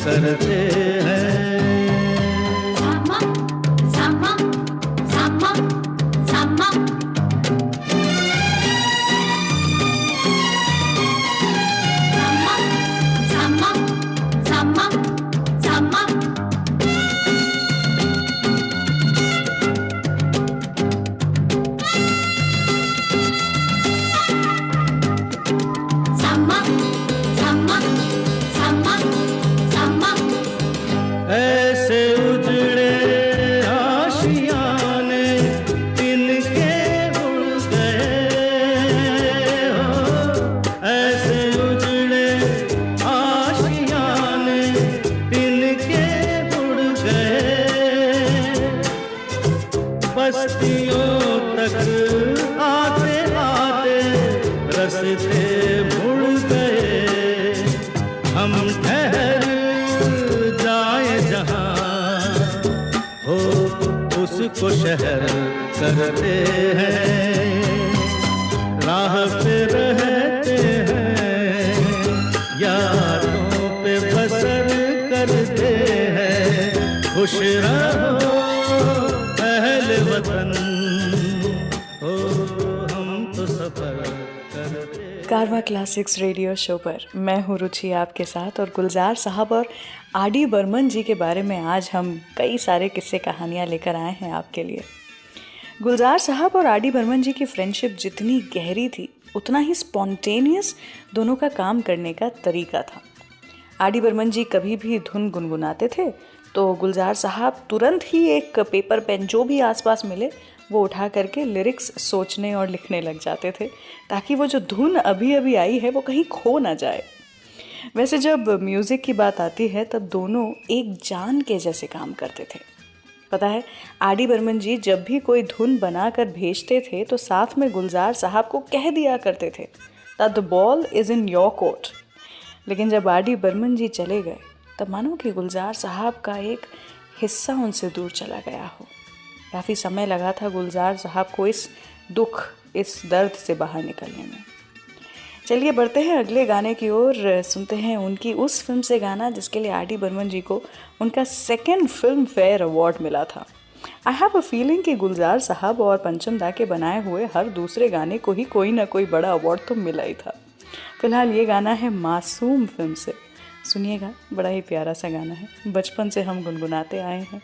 करते हैं। ऐसे उजड़े आशियाने तिनके उड़ गए हो, ऐसे उजड़े आशियाने तिनके उड़ गए। बस्तियों तक आते आते रस्ते मुड़ गए। हम ठहर जाए जहाँ हो उसको शहर करते हैं, राह पे रहते हैं, यादों पे बसर करते हैं। खुश रहो अहले वतन, हो हम तो सफर करते हैं। कारवां क्लासिक्स रेडियो शो पर मैं हूँ रुचि आपके साथ, और गुलजार साहब और आर.डी. बर्मन जी के बारे में आज हम कई सारे किस्से कहानियाँ लेकर आए हैं आपके लिए। गुलजार साहब और आर.डी. बर्मन जी की फ्रेंडशिप जितनी गहरी थी उतना ही स्पॉन्टेनियस दोनों का काम करने का तरीका था। आर.डी. बर्मन जी कभी भी धुन गुनगुनाते थे तो गुलजार साहब तुरंत ही एक पेपर पेन जो भी आसपास मिले वो उठा करके लिरिक्स सोचने और लिखने लग जाते थे, ताकि वो जो धुन अभी अभी आई है वो कहीं खो ना जाए। वैसे जब म्यूज़िक की बात आती है तब दोनों एक जान के जैसे काम करते थे। पता है, आर.डी. बर्मन जी जब भी कोई धुन बना कर भेजते थे तो साथ में गुलजार साहब को कह दिया करते थे that the ball is in your court. लेकिन जब आर.डी. बर्मन जी चले गए तब मानो कि गुलजार साहब का एक हिस्सा उनसे दूर चला गया हो। काफ़ी समय लगा था गुलजार साहब को इस दुख, इस दर्द से बाहर निकलने में। चलिए बढ़ते हैं अगले गाने की ओर, सुनते हैं उनकी उस फिल्म से गाना जिसके लिए आर.डी. बर्मन जी को उनका 2nd फिल्म फेयर अवार्ड मिला था। आई हैव अ फीलिंग कि गुलजार साहब और पंचम दा के बनाए हुए हर दूसरे गाने को ही कोई ना कोई बड़ा अवार्ड तो मिला ही था। फिलहाल ये गाना है मासूम फिल्म से, सुनिएगा, बड़ा ही प्यारा सा गाना है, बचपन से हम गुनगुनाते आए हैं।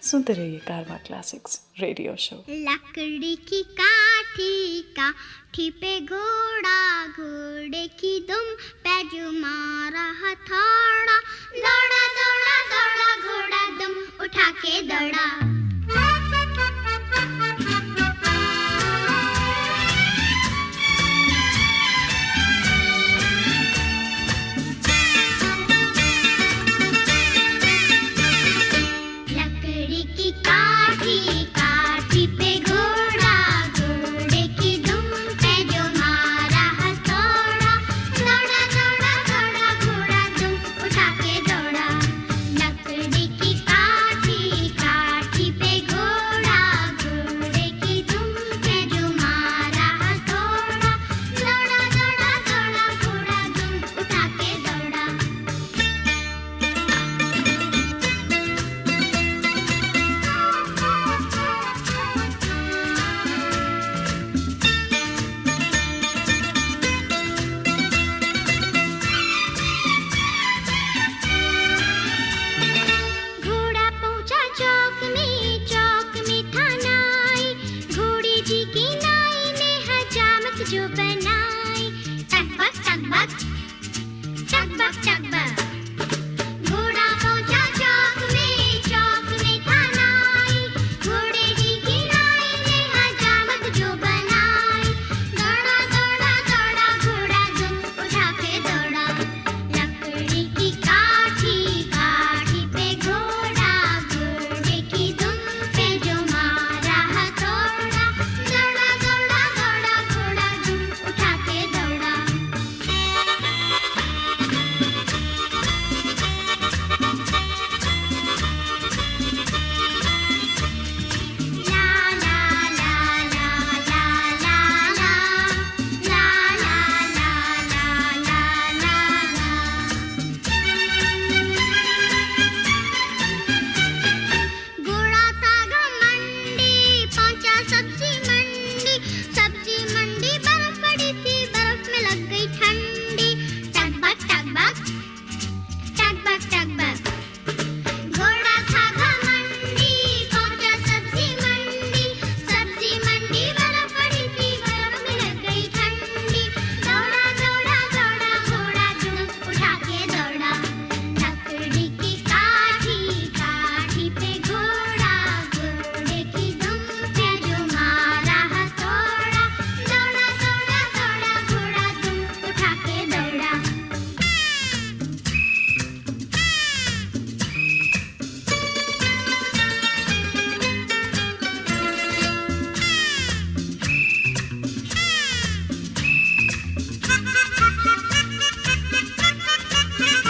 सुनते रहिए कारवां क्लासिक्स रेडियो शो। लकड़ी की काठी पे घोड़ा, घोड़े की दुम पे जुमारा हथौड़ा, दौड़ा दौड़ा दौड़ा घोड़ा दुम उठा के दौड़ा। टकबक टकबक टकबक घोड़ा पहुंचा चौक में था नाई घोड़े जी की नाई ने हजामत जो बनाई दौड़ा दौड़ा दौड़ा घोड़ा दुम उठा के दौड़ा लकड़ी की काठी काठी पे घोड़ा घोड़े की दुम पे जो मारा हथौड़ा दौड़ा दौड़ा दौड़ा घोड़ा दुम उठा के दौड़ा घोड़ा था घमंडी पहुंचा सब्जी मंडी बर्फ पड़ी थी बर्फ में लग गई ठंडी टकबक टकबक टकबक टकबक घोड़ा था घमंडी पहुंचा सब्जी मंडी बर्फ पड़ी थी बर्फ में लग गई ठंडी दौड़ा दौड़ा दौड़ा घोड़ा दुम उठा के दौड़ा लकड़ी की काठी काठी पे घोड़ा घोड़े की दुम पे जो मारा हथौड़ा दौड़ा दौड़ा दौड़ा घोड़ा दुम उठा के दौड़ा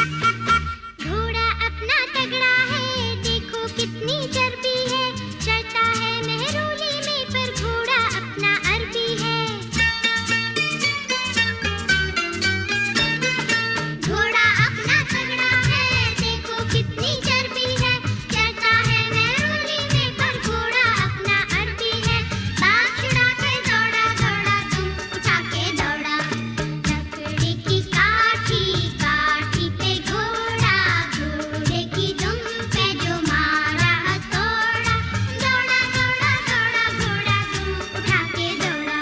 घोड़ा अपना तगड़ा है देखो कितनी चर्बी है चलता है मेहरोली में पर घोड़ा अपना अरबी है घोड़ा अपना तगड़ा है देखो कितनी चर्बी है चलता है मेहरोली में पर घोड़ा अपना अरबी है बात छुड़ा कर दौड़ा दौड़ा तुम उठा के दौड़ा लकड़ी की काठी काठी पे घोड़ा घोड़े की दुम पे जो मारा हथौड़ा दौड़ा दौड़ा दौड़ा घोड़ा दुम उठा के दौड़ा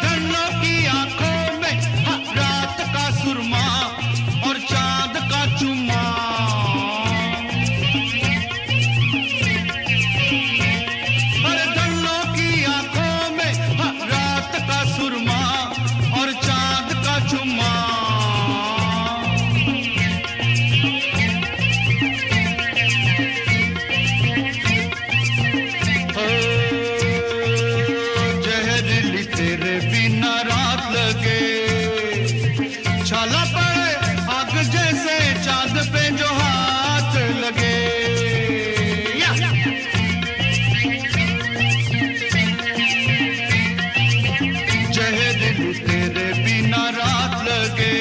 धन्नों की आंखों में रात का सुरमा और चांद का चुम्मा अरे धन्नों की आंखों में रात का सुरमा और चांद का चुम्मा जहरीली तेरे बिना रात लगे छाला पड़े आग जैसे चांद पे जो हाथ लगे जहरीली तेरे बिना रात लगे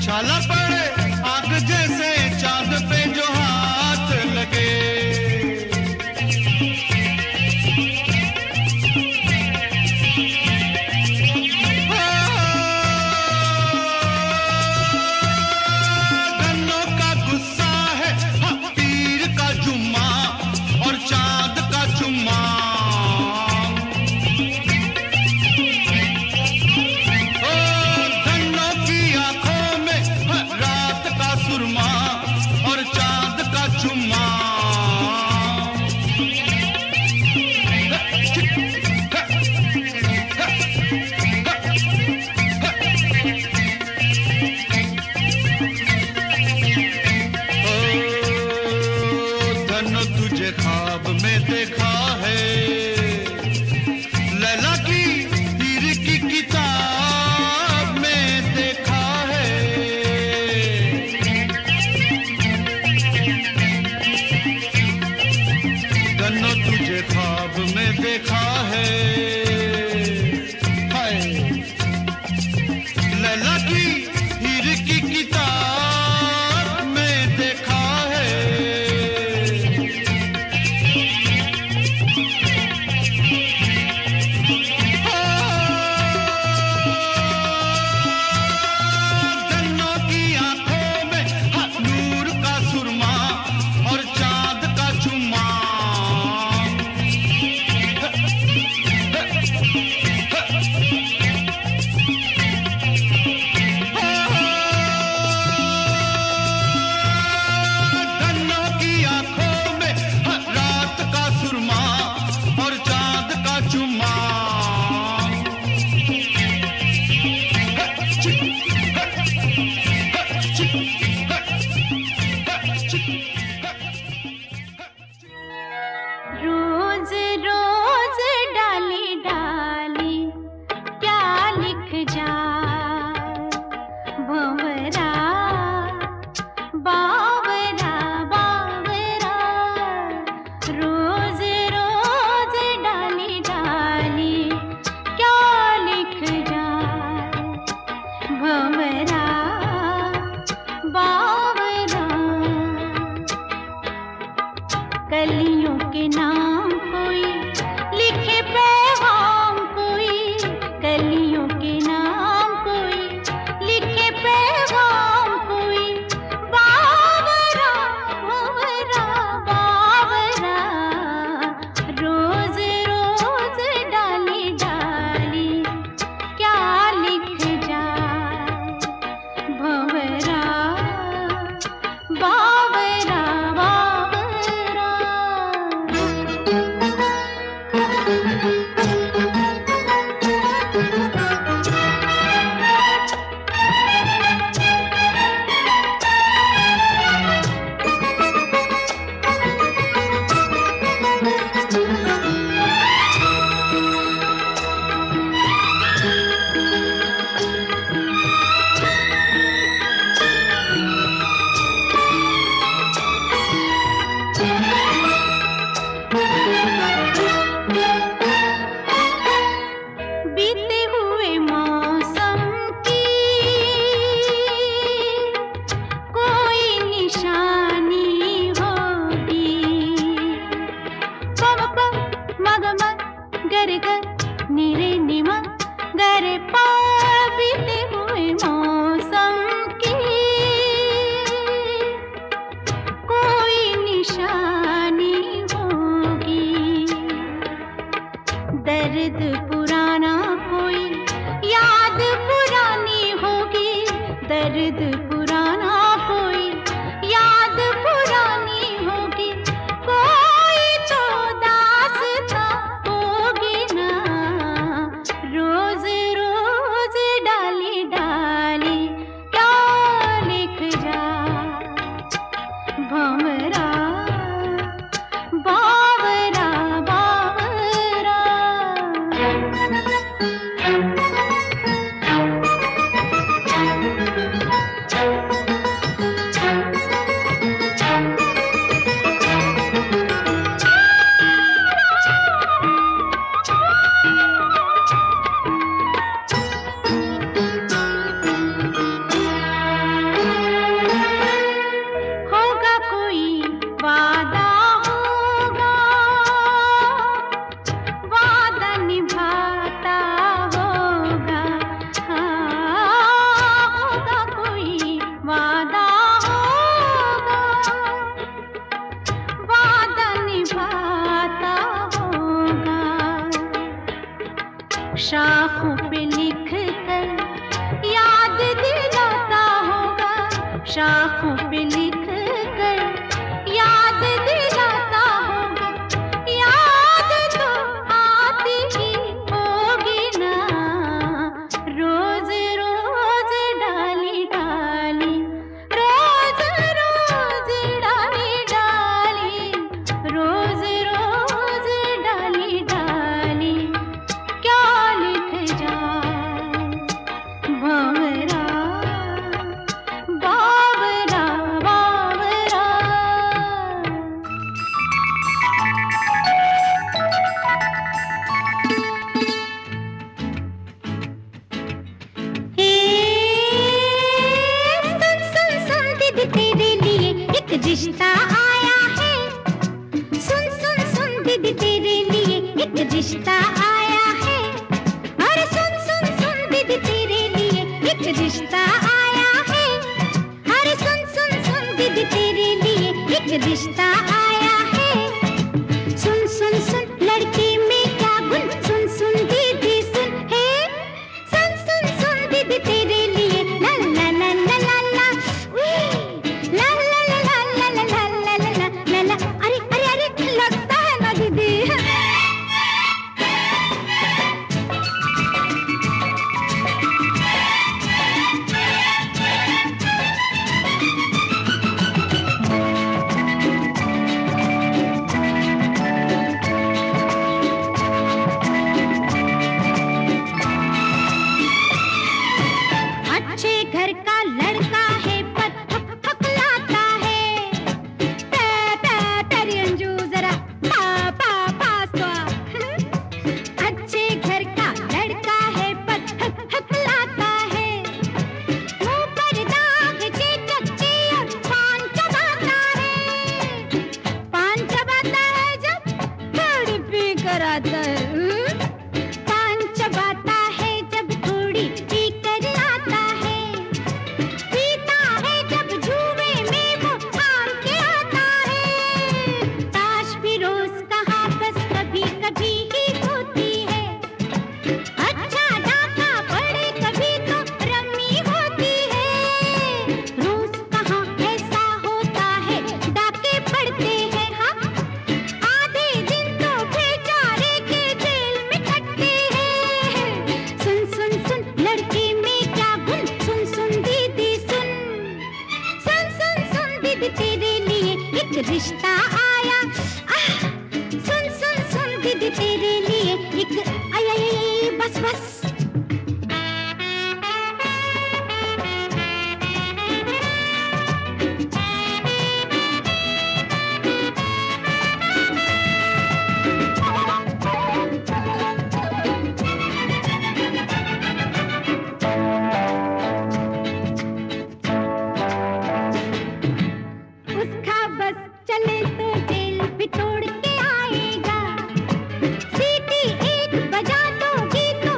छाला पड़े आग जैसे चांद पे जो हाथ लगे धन्नों का गुस्सा है पीर का जुम्मा और चांद का चुम्मा धन्नों दर्द पुराना कोई याद पुरानी होगी, कोई तो दास्तां होगी ना। रोज रोज डाली डाली क्या लिख जा भंवरा बावरा बावरा। होगा कोई वादा होगा, वादा निभाता होगा। हाँ, होगा कोई वादा होगा, वादा निभाता होगा। शाखों पे लिख कर याद दिलाता होगा, शाखों पे लिख कर याद दिलाता होगा। याद तो आती ही होगी ना। रोज रोज डाली डाली, रोज रोज डाली डाली, रोज रोज डाली डाली क्या लिख जाए भंवरा बावरा बावरा। हे सुन सुन सुन दीदी तेरे लिए एक रिश्ता आया है। सुन सुन सुन दीदी तेरे लिए एक रिश्ता आया है। अरे सुन सुन सुन दीदी तेरे लिए एक रिश्ता आया है। अरे सुन सुन सुन दीदी तेरे लिए एक रिश्ता आया है। सुन सुन सुन लड़के में क्या गुण, सुन सुन दीदी सुन है। सुन सुन सुन दीदी तेरे लिए ला ला ला ला ला ला, उई, ला ला ला ला ला ला ला ला ला ला ला। अरे अरे अरे लगता है ना दीदी। अच्छे घर का लड़का है पर हकलाता है। तेरी अंजू जरा पा पा पास तो आ। अच्छे घर का लड़का है पर हकलाता है। मुंह पर दाग के कच्चे और पान चबाता है। पान चबाता है जब थोड़ी पी कर आता है। पान चबाता है जब थोड़ी पी कर आता है। पीता है जब जुए में वो हार के आता है। ताश भी रोज कहाँ बस कभी कभी ही होती है। अच्छा डाका पड़े कभी तो रम्मी होती है। रोज कहाँ ऐसा होता है, डाके पड़ते हैं। हाँ, आधे दिन तो बेचारे के जेल में कटते हैं। सुन सुन सुन लड़के में क्या गुण, सुन सुन दीदी सुन। सुन सुन सुन दीदी तेरे लिए एक रिश्ता आया। सुन सुन सुन दीदी तेरे लिए एक आई आई आई बस बस। उसका बस चले तो जेल भी तोड़ के आएगा। सीटी एक बजा दोगी तो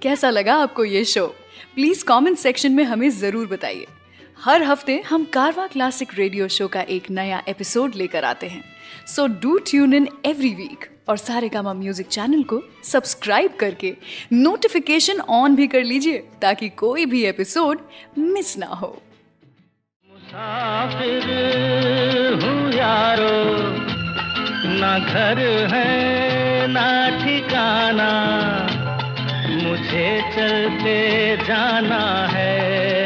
कैसा लगा आपको ये शो? प्लीज कमेंट सेक्शन में हमें जरूर बताइए। हर हफ्ते हम कारवा क्लासिक रेडियो शो का एक नया एपिसोड लेकर आते हैं, so do tune in every week और सारेगामा म्यूजिक चैनल को सब्सक्राइब करके नोटिफिकेशन ऑन भी कर लीजिए ताकि कोई भी एपिसोड मिस ना हो। मुसाफिर हूँ यारो, ना घर है ना ठिकाना, मुझे चलते जाना है।